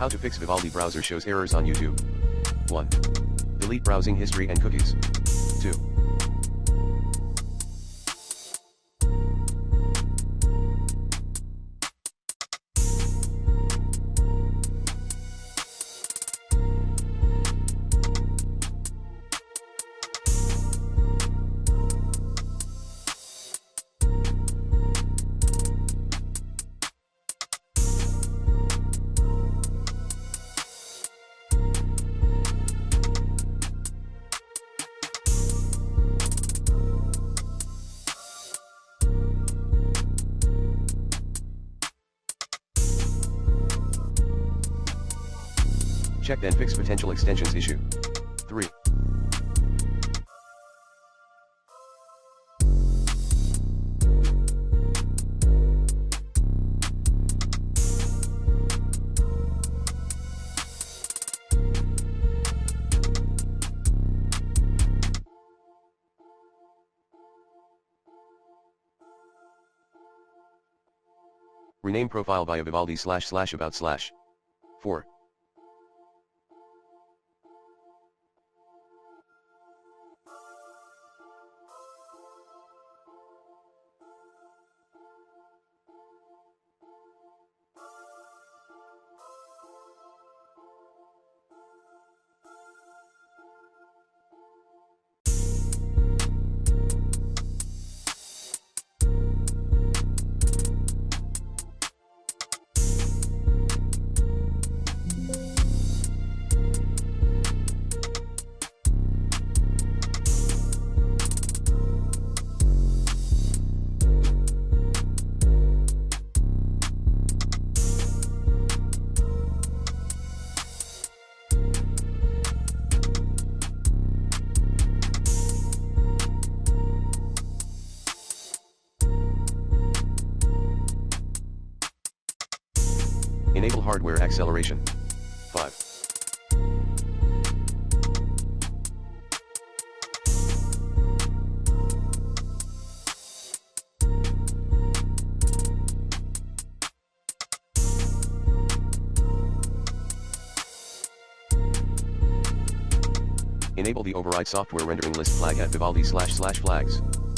How to fix Vivaldi browser shows errors on YouTube. 1. Delete browsing history and cookies. 2. Check and fix potential extensions issue. 3. Rename profile via Vivaldi //about/. 4. Enable hardware acceleration. 5. Enable the override software rendering list flag at Vivaldi //flags.